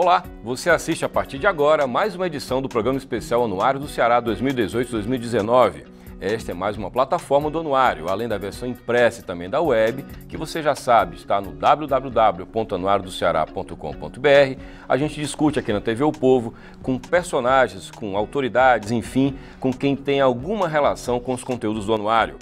Olá, você assiste a partir de agora mais uma edição do Programa Especial Anuário do Ceará 2018-2019. Esta é mais uma plataforma do Anuário, além da versão impressa e também da web, que você já sabe, está no www.anuariodoceará.com.br. A gente discute aqui na TV O Povo com personagens, com autoridades, enfim, com quem tem alguma relação com os conteúdos do Anuário.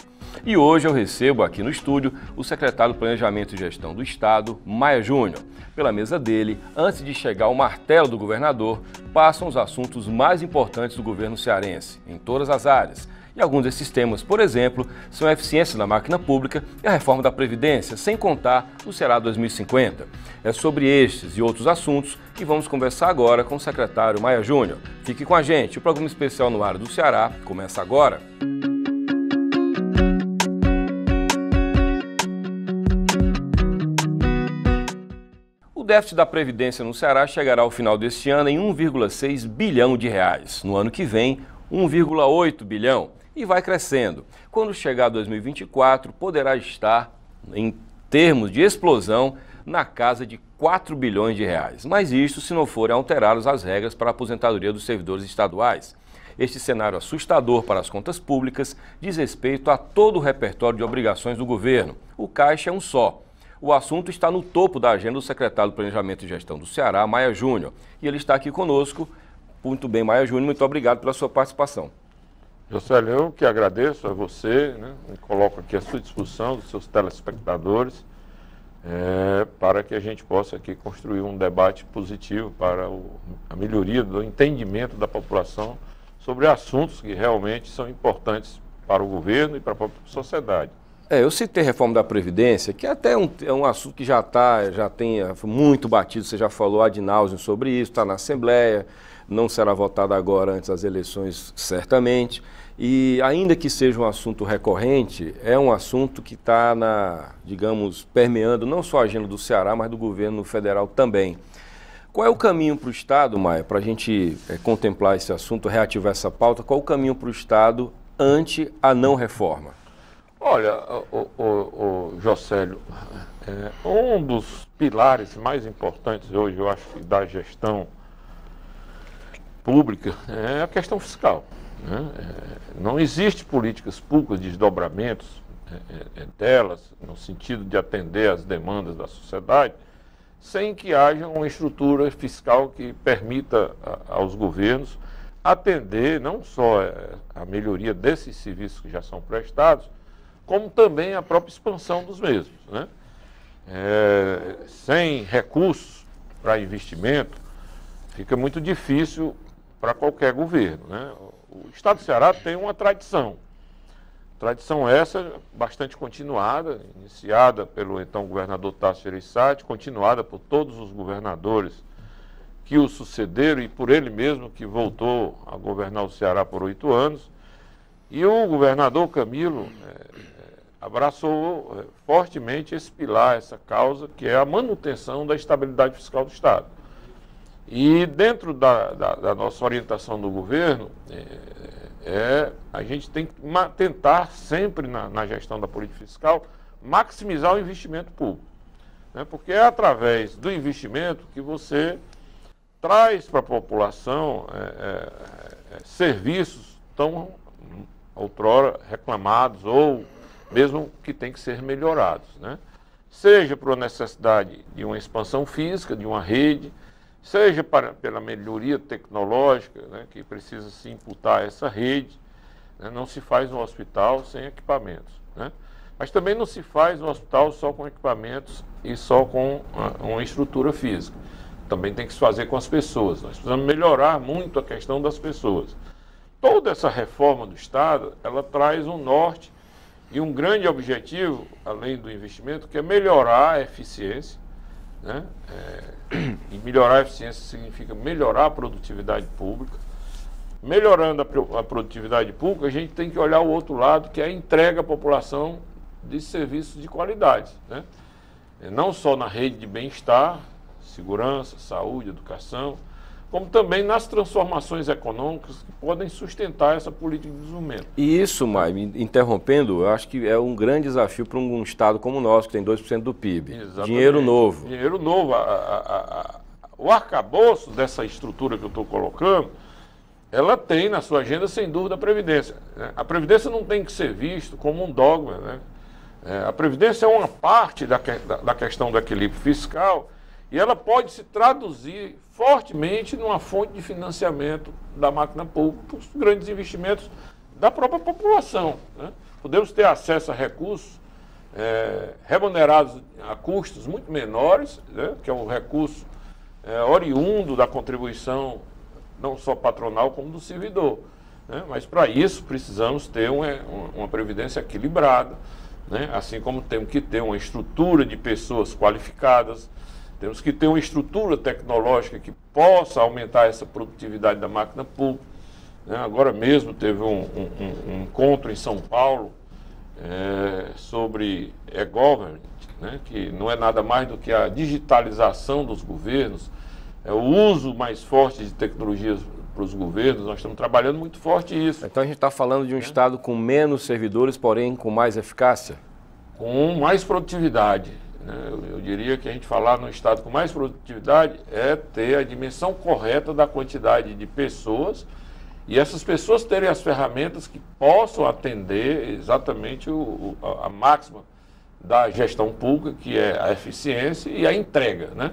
E hoje eu recebo aqui no estúdio o secretário do Planejamento e Gestão do Estado, Maia Júnior. Pela mesa dele, antes de chegar ao martelo do governador, passam os assuntos mais importantes do governo cearense, em todas as áreas. E alguns desses temas, por exemplo, são a eficiência da máquina pública e a reforma da Previdência, sem contar o Ceará 2050. É sobre estes e outros assuntos que vamos conversar agora com o secretário Maia Júnior. Fique com a gente, o Programa Especial Anuário do Ceará começa agora. O déficit da Previdência no Ceará chegará ao final deste ano em 1,6 bilhão de reais. No ano que vem, 1,8 bilhão. E vai crescendo. Quando chegar 2024, poderá estar, em termos de explosão, na casa de 4 bilhões de reais. Mas isso se não forem alteradas as regras para a aposentadoria dos servidores estaduais. Este cenário assustador para as contas públicas diz respeito a todo o repertório de obrigações do governo. O caixa é um só. O assunto está no topo da agenda do secretário do Planejamento e Gestão do Ceará, Maia Júnior. E ele está aqui conosco. Muito bem, Maia Júnior, muito obrigado pela sua participação. Josélio, eu que agradeço a você, me coloco aqui à sua disposição, dos seus telespectadores, para que a gente possa aqui construir um debate positivo para a melhoria do entendimento da população sobre assuntos que realmente são importantes para o governo e para a própria sociedade. Eu citei a reforma da Previdência, que até é um assunto que já tem muito batido, você já falou ad nauseam sobre isso, está na Assembleia, não será votado agora antes das eleições, certamente. E ainda que seja um assunto recorrente, é um assunto que está, digamos, permeando não só a agenda do Ceará, mas do governo federal também. Qual é o caminho para o Estado, Maia, para a gente contemplar esse assunto, reativar essa pauta? Qual é o caminho para o Estado ante a não reforma? Olha, Josélio, um dos pilares mais importantes hoje, eu acho, da gestão pública é a questão fiscal. Não existe políticas públicas de desdobramentos delas, no sentido de atender às demandas da sociedade, sem que haja uma estrutura fiscal que permita aos governos atender não só a melhoria desses serviços que já são prestados, como também a própria expansão dos mesmos. Sem recursos para investimento, fica muito difícil para qualquer governo. O Estado do Ceará tem uma tradição essa bastante continuada, iniciada pelo então governador Tasso Gereissati, continuada por todos os governadores que o sucederam e por ele mesmo que voltou a governar o Ceará por 8 anos. E o governador Camilo abraçou fortemente esse pilar, essa causa, que é a manutenção da estabilidade fiscal do Estado. E dentro da nossa orientação do governo, a gente tem que tentar sempre na gestão da política fiscal maximizar o investimento público. Porque é através do investimento que você traz para a população serviços tão outrora reclamados ou mesmo que tem que ser melhorados. Seja por necessidade de uma expansão física, de uma rede, seja pela melhoria tecnológica, que precisa se imputar a essa rede. Não se faz um hospital sem equipamentos. Mas também não se faz um hospital só com equipamentos e só com uma estrutura física. Também tem que se fazer com as pessoas. Nós precisamos melhorar muito a questão das pessoas. Toda essa reforma do Estado, ela traz um norte e um grande objetivo, além do investimento, que é melhorar a eficiência. E melhorar a eficiência significa melhorar a produtividade pública. Melhorando a produtividade pública, a gente tem que olhar o outro lado, que é a entrega à população de serviços de qualidade. Não só na rede de bem-estar, segurança, saúde, educação, como também nas transformações econômicas que podem sustentar essa política de desenvolvimento. E isso, Maia, me interrompendo, eu acho que é um grande desafio para um estado como o nosso, que tem 2% do PIB. Exatamente. Dinheiro novo. Dinheiro novo. o arcabouço dessa estrutura que eu estou colocando, ela tem na sua agenda, sem dúvida, a Previdência, né? A Previdência não tem que ser visto como um dogma, né? A Previdência é uma parte da questão do equilíbrio fiscal e ela pode se traduzir fortemente numa fonte de financiamento da máquina pública para os grandes investimentos da própria população, né? Podemos ter acesso a recursos remunerados a custos muito menores, né? Que é um recurso oriundo da contribuição não só patronal como do servidor, né? Mas para isso precisamos ter uma previdência equilibrada, né? Assim como temos que ter uma estrutura de pessoas qualificadas, temos que ter uma estrutura tecnológica que possa aumentar essa produtividade da máquina pública, né? Agora mesmo teve um encontro em São Paulo sobre e-government, né? Que não é nada mais do que a digitalização dos governos, o uso mais forte de tecnologias para os governos. Nós estamos trabalhando muito forte isso. Então a gente está falando de um Estado com menos servidores, porém com mais eficácia? Com mais produtividade, né? Eu diria que a gente falar no Estado com mais produtividade é ter a dimensão correta da quantidade de pessoas e essas pessoas terem as ferramentas que possam atender exatamente a máxima da gestão pública, que é a eficiência e a entrega, né?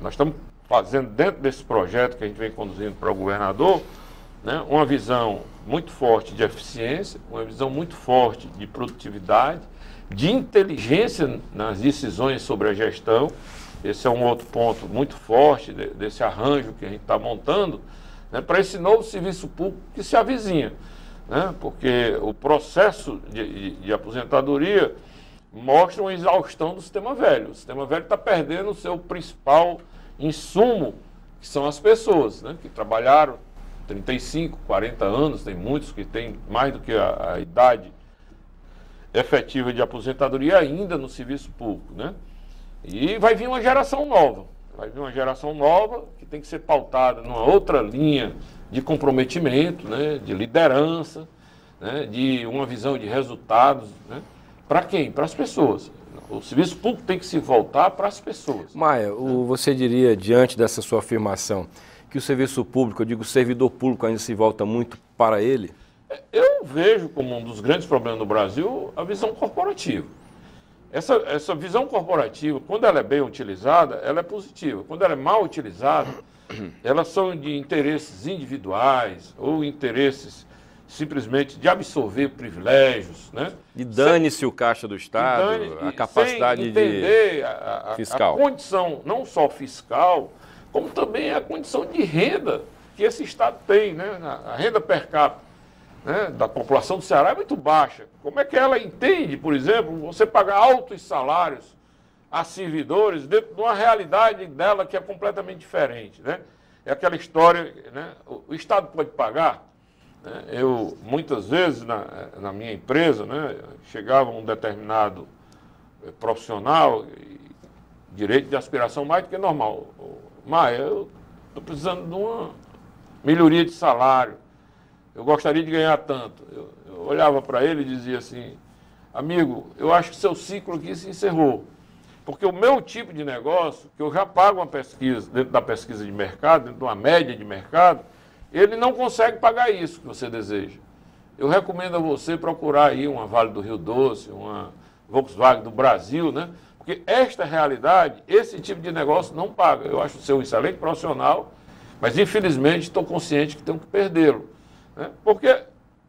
Nós estamos fazendo dentro desse projeto que a gente vem conduzindo para o governador, né, uma visão muito forte de eficiência, uma visão muito forte de produtividade, de inteligência nas decisões sobre a gestão. Esse é um outro ponto muito forte desse arranjo que a gente está montando, né, para esse novo serviço público que se avizinha, né, porque o processo de aposentadoria mostra uma exaustão do sistema velho. O sistema velho está perdendo o seu principal insumo, que são as pessoas, né, que trabalharam 35, 40 anos, tem muitos que têm mais do que a idade efetiva de aposentadoria ainda no serviço público, né? E vai vir uma geração nova, que tem que ser pautada numa outra linha de comprometimento, né, de liderança, né, de uma visão de resultados, né? Para quem? Para as pessoas. O serviço público tem que se voltar para as pessoas. Maia, você diria, diante dessa sua afirmação, que o serviço público, eu digo, o servidor público ainda se volta muito para ele? Eu vejo como um dos grandes problemas do Brasil a visão corporativa. Essa visão corporativa, quando ela é bem utilizada, ela é positiva. Quando ela é mal utilizada, elas são de interesses individuais ou interesses simplesmente de absorver privilégios, né? E dane-se o caixa do Estado, a capacidade sem entender fiscal. A condição não só fiscal, como também a condição de renda que esse Estado tem, né? A renda per capita, né, da população do Ceará é muito baixa. Como é que ela entende, por exemplo, você pagar altos salários a servidores dentro de uma realidade dela que é completamente diferente, né? É aquela história, né? O Estado pode pagar. Eu, muitas vezes, na minha empresa, né, chegava um determinado profissional, direito de aspiração mais do que normal. Maia, eu estou precisando de uma melhoria de salário, eu gostaria de ganhar tanto. Eu olhava para ele e dizia assim, amigo, eu acho que seu ciclo aqui se encerrou, porque o meu tipo de negócio, que eu já pago uma pesquisa, dentro da pesquisa de mercado, dentro de uma média de mercado, ele não consegue pagar isso que você deseja. Eu recomendo a você procurar aí uma Vale do Rio Doce, uma Volkswagen do Brasil, né? Porque esta realidade, esse tipo de negócio não paga. Eu acho você um excelente profissional, mas infelizmente estou consciente que tenho que perdê-lo, né? Porque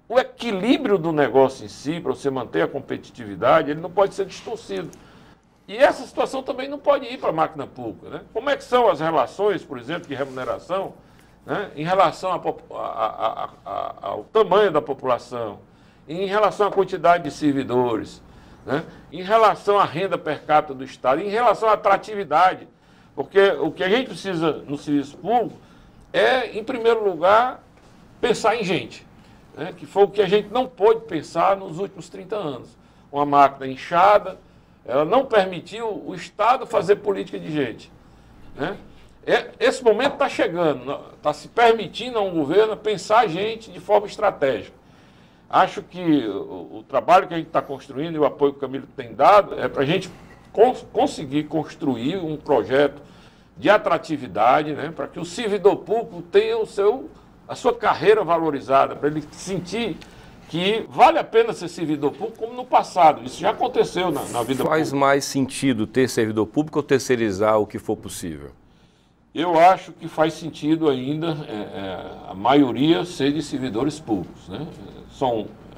o equilíbrio do negócio em si, para você manter a competitividade, ele não pode ser distorcido. E essa situação também não pode ir para a máquina pública, né? Como é que são as relações, por exemplo, de remuneração, né, em relação ao tamanho da população, em relação à quantidade de servidores, né, em relação à renda per capita do Estado, em relação à atratividade. Porque o que a gente precisa no serviço público é, em primeiro lugar, pensar em gente, né, que foi o que a gente não pôde pensar nos últimos 30 anos. Uma máquina inchada, ela não permitiu o Estado fazer política de gente, né? Esse momento está chegando, está se permitindo a um governo pensar a gente de forma estratégica. Acho que o trabalho que a gente está construindo e o apoio que o Camilo tem dado é para a gente conseguir construir um projeto de atratividade, né, para que o servidor público tenha a sua carreira valorizada, para ele sentir que vale a pena ser servidor público como no passado. Isso já aconteceu na vida pública. Faz mais sentido ter servidor público ou terceirizar o que for possível? Eu acho que faz sentido ainda a maioria ser de servidores públicos, né?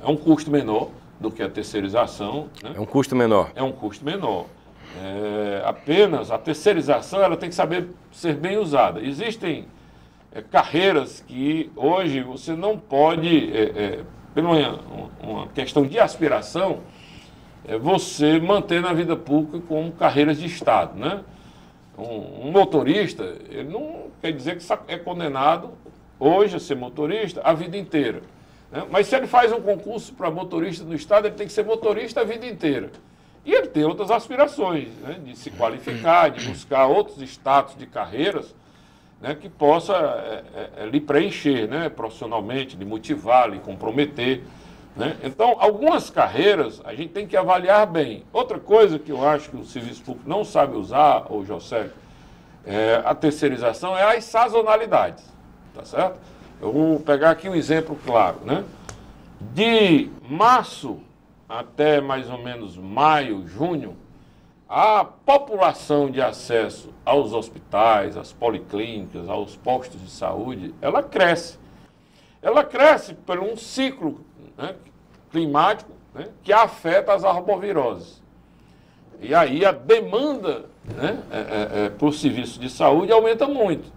É um custo menor do que a terceirização. Né? É um custo menor. É um custo menor. Apenas a terceirização ela tem que saber ser bem usada. Existem carreiras que hoje você não pode, por uma questão de aspiração, você manter na vida pública como carreiras de Estado, né? Um motorista, ele não quer dizer que é condenado hoje a ser motorista a vida inteira, né? Mas se ele faz um concurso para motorista no Estado, ele tem que ser motorista a vida inteira. E ele tem outras aspirações, né? De se qualificar, de buscar outros status de carreiras, né? Que possa lhe preencher, né? Profissionalmente, lhe motivar, lhe comprometer. Né? Então, algumas carreiras a gente tem que avaliar bem. Outra coisa que eu acho que o serviço público não sabe usar, ô José, a terceirização é as sazonalidades, tá certo? Eu vou pegar aqui um exemplo claro, né? De março até mais ou menos maio, junho, a população de acesso aos hospitais, às policlínicas, aos postos de saúde, ela cresce. Ela cresce por um ciclo, né, climático, né, que afeta as arboviroses. E aí a demanda, né, por serviço de saúde aumenta muito.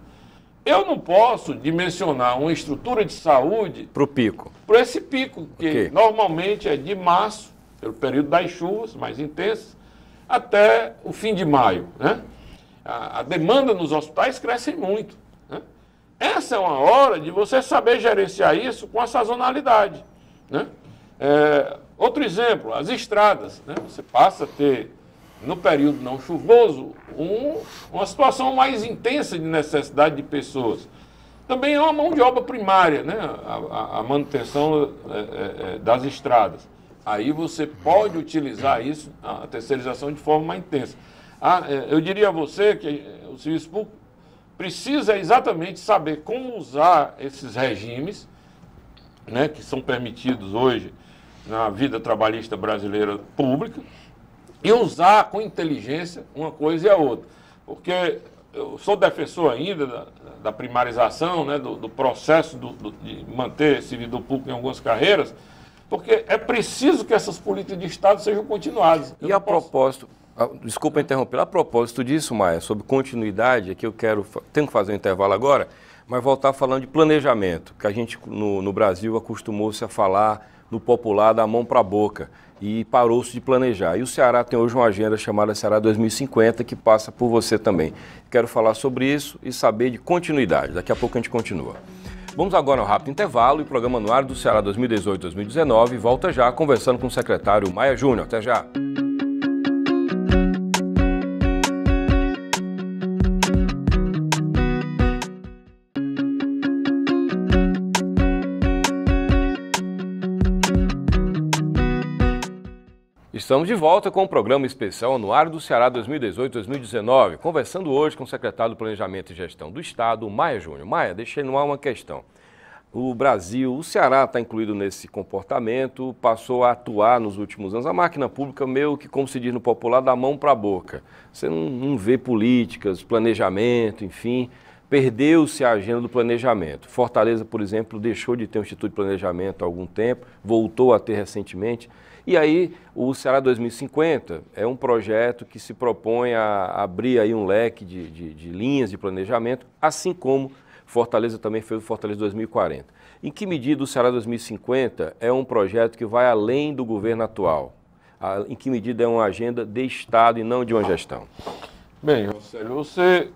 Eu não posso dimensionar uma estrutura de saúde para o pico. Para esse pico, que normalmente é de março, pelo período das chuvas mais intensas, até o fim de maio. Né? A demanda nos hospitais cresce muito. Né? Essa é uma hora de você saber gerenciar isso com a sazonalidade. Né? Outro exemplo, as estradas. Né? Você passa a ter, no período não chuvoso, uma situação mais intensa de necessidade de pessoas. Também é uma mão de obra primária, né? A manutenção das estradas. Aí você pode utilizar isso, a terceirização, de forma mais intensa. Eu diria a você que o serviço público precisa exatamente saber como usar esses regimes, né, que são permitidos hoje na vida trabalhista brasileira pública, e usar com inteligência uma coisa e a outra. Porque eu sou defensor ainda da primarização, né, do processo de manter servidor público em algumas carreiras, porque é preciso que essas políticas de Estado sejam continuadas. E a propósito, desculpa interromper, a propósito disso, Maia, sobre continuidade, aqui eu tenho que fazer um intervalo agora, mas voltar falando de planejamento, que a gente no Brasil acostumou-se a falar no popular da mão para a boca e parou-se de planejar. E o Ceará tem hoje uma agenda chamada Ceará 2050, que passa por você também. Quero falar sobre isso e saber de continuidade. Daqui a pouco a gente continua. Vamos agora ao rápido intervalo e o programa no ar do Ceará 2018-2019 volta já conversando com o secretário Maia Júnior. Até já! Estamos de volta com o programa especial anuário do Ceará 2018-2019, conversando hoje com o secretário do Planejamento e Gestão do Estado, Maia Júnior. Maia, deixei no ar uma questão. O Ceará está incluído nesse comportamento, passou a atuar nos últimos anos. A máquina pública meio que, como se diz no popular, da mão para a boca. Você não vê políticas, planejamento, enfim, perdeu-se a agenda do planejamento. Fortaleza, por exemplo, deixou de ter um Instituto de Planejamento há algum tempo, voltou a ter recentemente. E aí, o Ceará 2050 é um projeto que se propõe a abrir aí um leque de linhas de planejamento, assim como Fortaleza também fez o Fortaleza 2040. Em que medida o Ceará 2050 é um projeto que vai além do governo atual? Em que medida é uma agenda de Estado e não de uma gestão? Bem, Rosélio, você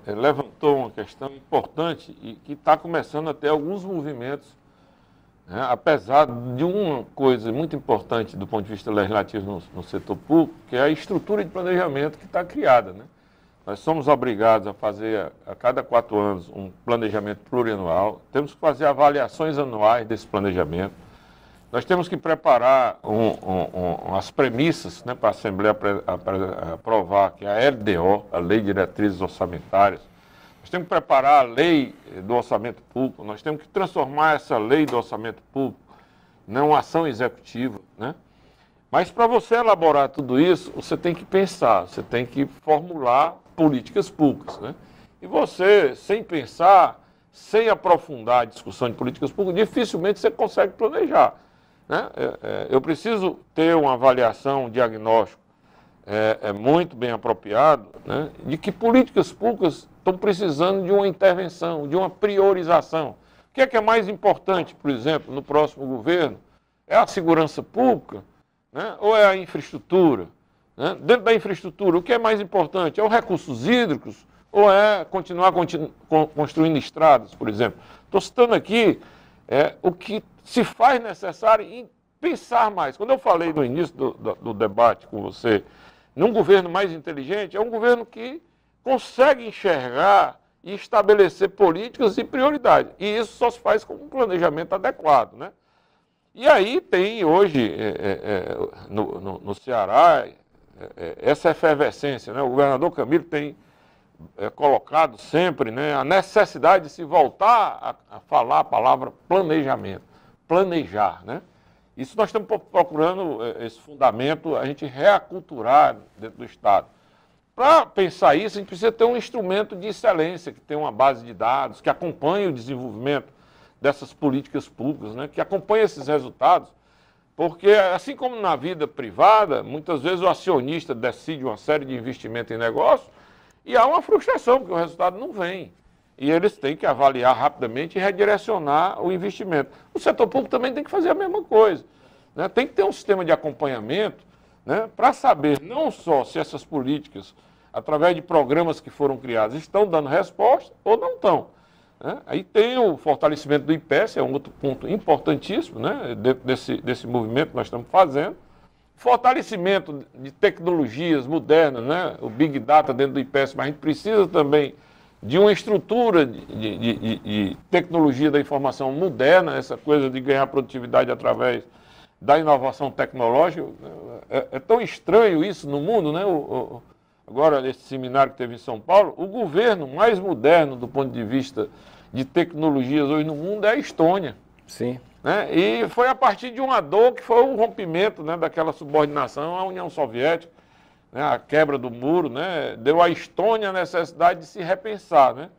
levantou uma questão importante e que está começando a ter alguns movimentos, né, apesar de uma coisa muito importante do ponto de vista legislativo no setor público, que é a estrutura de planejamento que está criada. Né? Nós somos obrigados a fazer a cada 4 anos um planejamento plurianual, temos que fazer avaliações anuais desse planejamento, Nós temos que preparar as premissas, né, para a Assembleia aprovar, que é a LDO, a Lei de Diretrizes Orçamentárias. Nós temos que preparar a lei do orçamento público, nós temos que transformar essa lei do orçamento público numa ação executiva, né? Mas para você elaborar tudo isso, você tem que pensar, você tem que formular políticas públicas, né? E você, sem pensar, sem aprofundar a discussão de políticas públicas, dificilmente você consegue planejar, né? Eu preciso ter uma avaliação, um diagnóstico muito bem apropriado, né, de que políticas públicas estão precisando de uma intervenção, de uma priorização. O que é mais importante, por exemplo, no próximo governo? É a segurança pública, né, ou é a infraestrutura? Né? Dentro da infraestrutura, o que é mais importante? É os recursos hídricos ou é continuar construindo estradas, por exemplo? Estou citando aqui o que se faz necessário em pensar mais. Quando eu falei no início do debate com você, num governo mais inteligente, é um governo que consegue enxergar e estabelecer políticas e prioridades. E isso só se faz com um planejamento adequado, né? E aí tem hoje, no Ceará, essa efervescência, né? O governador Camilo tem colocado sempre, né, a necessidade de se voltar a falar a palavra planejamento, planejar, né? Isso nós estamos procurando, esse fundamento, a gente reaculturar dentro do Estado. Para pensar isso, a gente precisa ter um instrumento de excelência, que tenha uma base de dados, que acompanhe o desenvolvimento dessas políticas públicas, né, que acompanhe esses resultados, porque, assim como na vida privada, muitas vezes o acionista decide uma série de investimentos em negócio e há uma frustração, porque o resultado não vem. E eles têm que avaliar rapidamente e redirecionar o investimento. O setor público também tem que fazer a mesma coisa, né? Tem que ter um sistema de acompanhamento, né, para saber não só se essas políticas, através de programas que foram criados, estão dando resposta ou não estão, né? Aí tem o fortalecimento do IPES, é um outro ponto importantíssimo, né, dentro desse movimento que nós estamos fazendo. Fortalecimento de tecnologias modernas, né, o Big Data dentro do IPES, mas a gente precisa também de uma estrutura de tecnologia da informação moderna, essa coisa de ganhar produtividade através da inovação tecnológica. É tão estranho isso no mundo, né? Agora, esse seminário que teve em São Paulo, o governo mais moderno do ponto de vista de tecnologias hoje no mundo é a Estônia. Sim. Né? E foi a partir de uma dor que foi o rompimento, né, daquela subordinação à União Soviética, né, a quebra do muro, né, deu à Estônia a necessidade de se repensar, né?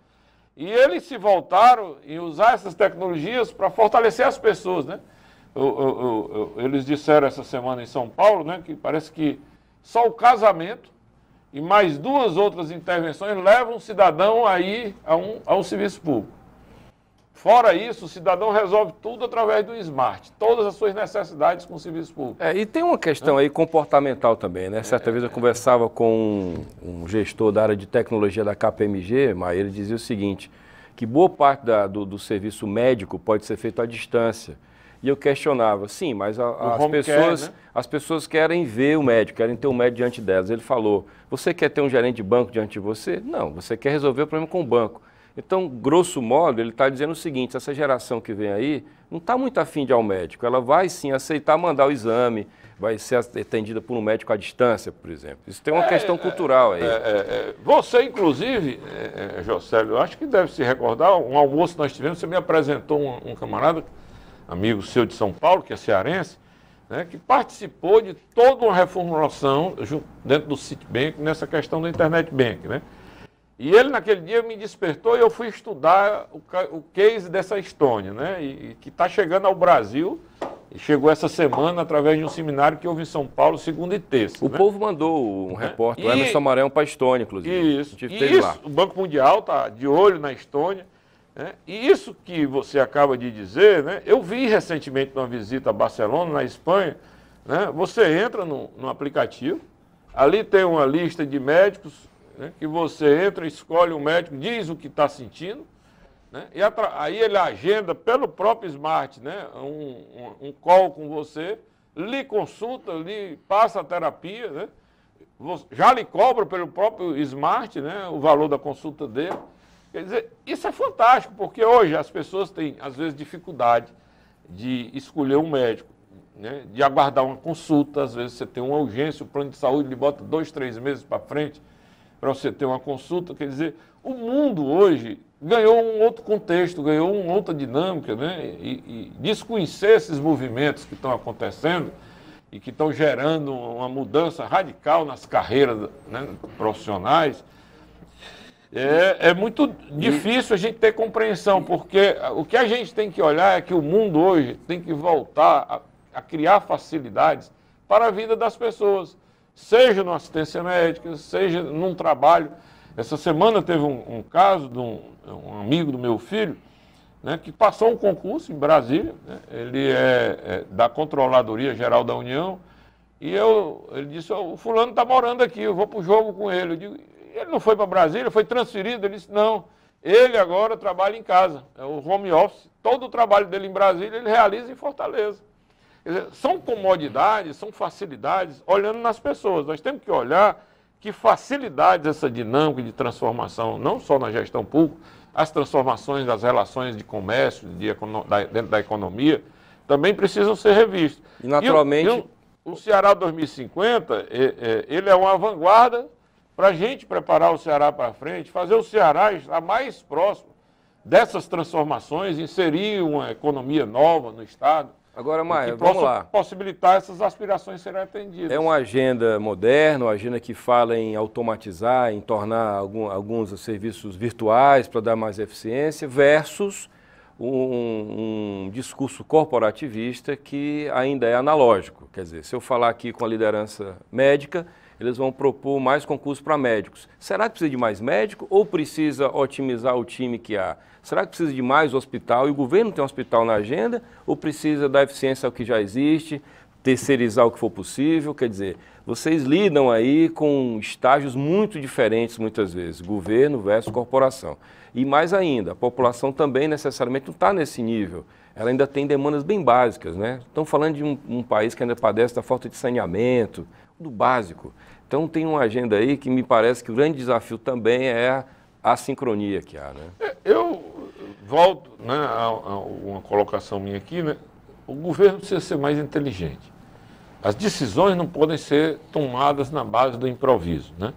E eles se voltaram em usar essas tecnologias para fortalecer as pessoas, né? Eles disseram essa semana em São Paulo, né, que parece que só o casamento e mais 2 outras intervenções levam o cidadão a ir a um serviço público. Fora isso, o cidadão resolve tudo através do smart, todas as suas necessidades com o serviço público. E tem uma questão aí comportamental também, né? Certa vez eu conversava com um gestor da área de tecnologia da KPMG, mas ele dizia o seguinte, que boa parte do serviço médico pode ser feito à distância. E eu questionava, sim, mas as pessoas querem ver o médico, querem ter o médico diante delas. Ele falou, você quer ter um gerente de banco diante de você? Não, você quer resolver o problema com o banco. Então, grosso modo, ele está dizendo o seguinte, essa geração que vem aí não está muito afim de ir ao médico, ela vai sim aceitar mandar o exame, vai ser atendida por um médico à distância, por exemplo. Isso tem uma questão cultural aí. Você, inclusive, Josélio, eu acho que deve se recordar, um almoço que nós tivemos, você me apresentou um camarada, amigo seu de São Paulo, que é cearense, né, que participou de toda uma reformulação dentro do Citibank nessa questão do Internet Bank, né? E ele, naquele dia, me despertou e eu fui estudar o case dessa Estônia, né? E que está chegando ao Brasil, e chegou essa semana através de um seminário que houve em São Paulo, segunda e terça. O povo mandou um repórter, o Emerson Amarão, para a Estônia, inclusive. Isso, lá. O Banco Mundial está de olho na Estônia, né? E isso que você acaba de dizer, né? Eu vi recentemente numa visita a Barcelona, na Espanha, né? Você entra no aplicativo, ali tem uma lista de médicos, né, que você entra, escolhe um médico, diz o que está sentindo, né, e aí ele agenda pelo próprio Smart, né, um call com você, lhe consulta, lhe passa a terapia, né, já lhe cobra pelo próprio Smart, né, o valor da consulta dele. Quer dizer, isso é fantástico, porque hoje as pessoas têm, às vezes, dificuldade de escolher um médico. né, de aguardar uma consulta. Às vezes você tem uma urgência, o plano de saúde lhe bota 2, 3 meses para frente para você ter uma consulta. Quer dizer, o mundo hoje ganhou um outro contexto, ganhou uma outra dinâmica, né? E desconhecer esses movimentos que estão acontecendo e que estão gerando uma mudança radical nas carreiras, né, profissionais, é muito difícil a gente ter compreensão, porque o que a gente tem que olhar é que o mundo hoje tem que voltar a criar facilidades para a vida das pessoas, seja na assistência médica, seja num trabalho. Essa semana teve um caso de um amigo do meu filho, né, que passou um concurso em Brasília, né, ele é da Controladoria Geral da União, e ele disse, o fulano está morando aqui, eu vou para o jogo com ele. Eu digo, ele não foi para Brasília, foi transferido? Ele disse, não, ele agora trabalha em casa, é o home office, todo o trabalho dele em Brasília ele realiza em Fortaleza. Quer dizer, são comodidades, são facilidades, olhando nas pessoas. Nós temos que olhar que facilidades essa dinâmica de transformação, não só na gestão pública, as transformações das relações de comércio, dentro da economia, também precisam ser revistas. E naturalmente... O Ceará 2050, ele é uma vanguarda para a gente preparar o Ceará para frente, fazer o Ceará estar mais próximo dessas transformações, inserir uma economia nova no Estado. Agora, Maia, vamos lá. Possibilitar essas aspirações serem atendidas. É uma agenda moderna, uma agenda que fala em automatizar, em tornar alguns serviços virtuais para dar mais eficiência, versus um discurso corporativista que ainda é analógico. Quer dizer, se eu falar aqui com a liderança médica, eles vão propor mais concursos para médicos. Será que precisa de mais médico ou precisa otimizar o time que há? Será que precisa de mais hospital? E o governo tem um hospital na agenda ou precisa dar eficiência ao que já existe, terceirizar o que for possível? Quer dizer, vocês lidam aí com estágios muito diferentes muitas vezes, governo versus corporação. E mais ainda, a população também necessariamente não está nesse nível. Ela ainda tem demandas bem básicas, né? Estamos falando de um país que ainda padece da falta de saneamento, do básico. Então tem uma agenda aí que me parece que o grande desafio também é a sincronia que há, né? Eu volto, né, a uma colocação minha aqui, né? O governo precisa ser mais inteligente. As decisões não podem ser tomadas na base do improviso, né?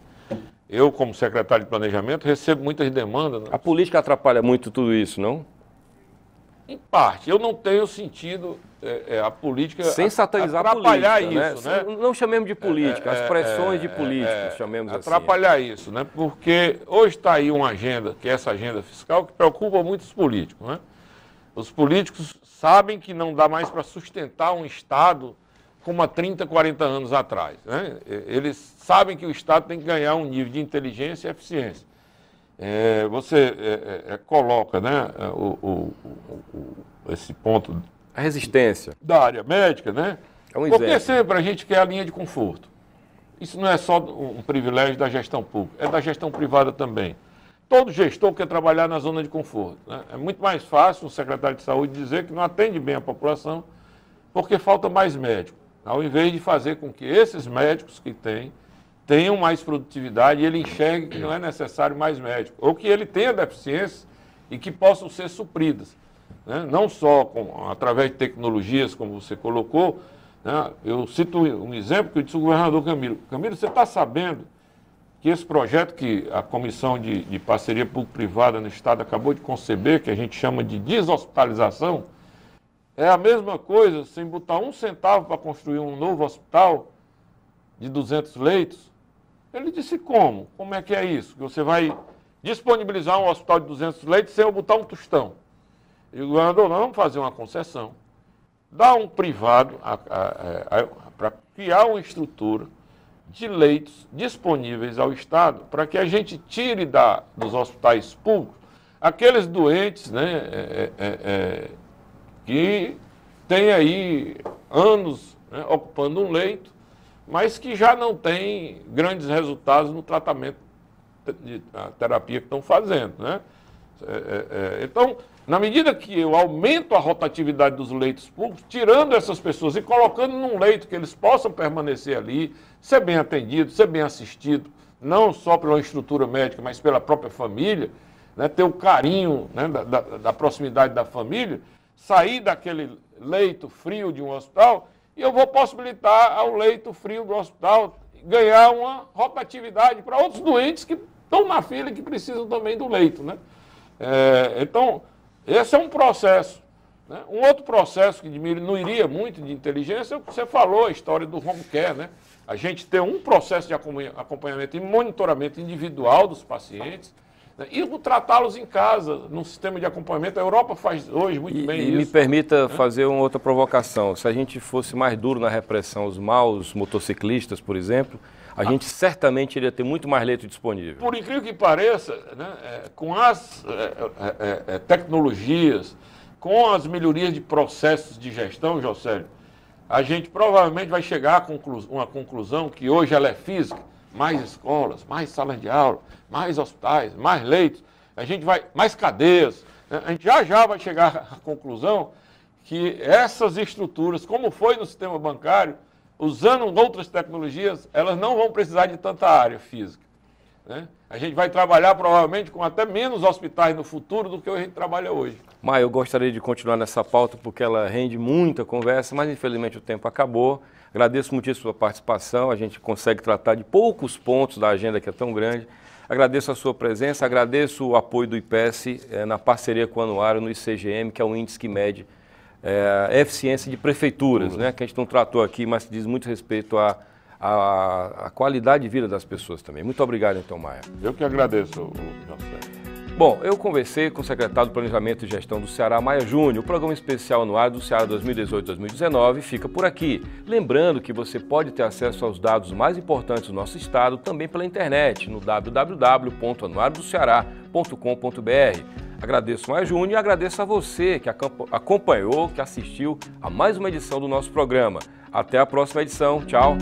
Eu, como secretário de Planejamento, recebo muitas demandas. Né? A política atrapalha muito tudo isso, não? Em parte. Eu não tenho sentido a política sem satanizar atrapalhar a política, isso, né? Né? Não chamemos de política, as pressões de políticos, chamemos assim. Atrapalhar isso, né? Porque hoje está aí uma agenda, que é essa agenda fiscal, que preocupa muito os políticos, né? Os políticos sabem que não dá mais para sustentar um Estado como há 30, 40 anos atrás, né? Eles sabem que o Estado tem que ganhar um nível de inteligência e eficiência. Você coloca, né, esse ponto... A resistência. Da área médica, né? É um Porque exemplo. sempre a gente quer a linha de conforto. Isso não é só um privilégio da gestão pública, é da gestão privada também. Todo gestor quer trabalhar na zona de conforto, né? É muito mais fácil um secretário de saúde dizer que não atende bem a população porque falta mais médico, ao invés de fazer com que esses médicos que tenham mais produtividade e ele enxergue que não é necessário mais médico, ou que ele tenha deficiências e que possam ser supridas, né? Não só através de tecnologias, como você colocou, né? Eu cito um exemplo que eu disse ao governador Camilo. Camilo, você está sabendo que esse projeto que a Comissão de Parceria Público-Privada no Estado acabou de conceber, que a gente chama de deshospitalização, é a mesma coisa sem botar um centavo para construir um novo hospital de 200 leitos? Ele disse, como? Como é que é isso? Que você vai disponibilizar um hospital de 200 leitos sem eu botar um tostão? E o governador, nós vamos fazer uma concessão, dar um privado para criar uma estrutura de leitos disponíveis ao Estado para que a gente tire dos hospitais públicos aqueles doentes, né, que têm aí anos, né, ocupando um leito, mas que já não têm grandes resultados no tratamento de terapia que estão fazendo, né? Então, na medida que eu aumento a rotatividade dos leitos públicos, tirando essas pessoas e colocando num leito que eles possam permanecer ali, ser bem atendido, ser bem assistido, não só pela estrutura médica, mas pela própria família, né, ter o carinho, né, da proximidade da família, sair daquele leito frio de um hospital e eu vou possibilitar ao leito frio do hospital ganhar uma rotatividade para outros doentes que estão na fila e que precisam também do leito, né? Então, esse é um processo, né? Um outro processo que diminuiria muito de inteligência é o que você falou, a história do home care, né? A gente ter um processo de acompanhamento e monitoramento individual dos pacientes, né? E tratá-los em casa, num sistema de acompanhamento. A Europa faz hoje muito bem isso. E me permita fazer uma outra provocação. Se a gente fosse mais duro na repressão aos maus motociclistas, por exemplo, a gente certamente iria ter muito mais leito disponível. Por incrível que pareça, né, com as tecnologias, com as melhorias de processos de gestão, Josélio, a gente provavelmente vai chegar a uma conclusão que hoje ela é física, mais escolas, mais salas de aula, mais hospitais, mais leitos, mais cadeias. Né? A gente já vai chegar à conclusão que essas estruturas, como foi no sistema bancário, usando outras tecnologias, elas não vão precisar de tanta área física, né? A gente vai trabalhar provavelmente com até menos hospitais no futuro do que a gente trabalha hoje. Maia, eu gostaria de continuar nessa pauta porque ela rende muita conversa, mas infelizmente o tempo acabou. Agradeço muito a sua participação, a gente consegue tratar de poucos pontos da agenda que é tão grande. Agradeço a sua presença, agradeço o apoio do IPES na parceria com o Anuário no ICGM, que é um índice que mede a eficiência de prefeituras, né, que a gente não tratou aqui, mas diz muito respeito à qualidade de vida das pessoas também. Muito obrigado, então, Maia. Eu que agradeço, José. Bom, eu conversei com o secretário do Planejamento e Gestão do Ceará, Maia Júnior. O programa especial anuário do Ceará 2018-2019 fica por aqui. Lembrando que você pode ter acesso aos dados mais importantes do nosso estado também pela internet, no www.anuariodoceará.com.br. Agradeço Maia Júnior e agradeço a você que acompanhou, que assistiu a mais uma edição do nosso programa. Até a próxima edição. Tchau!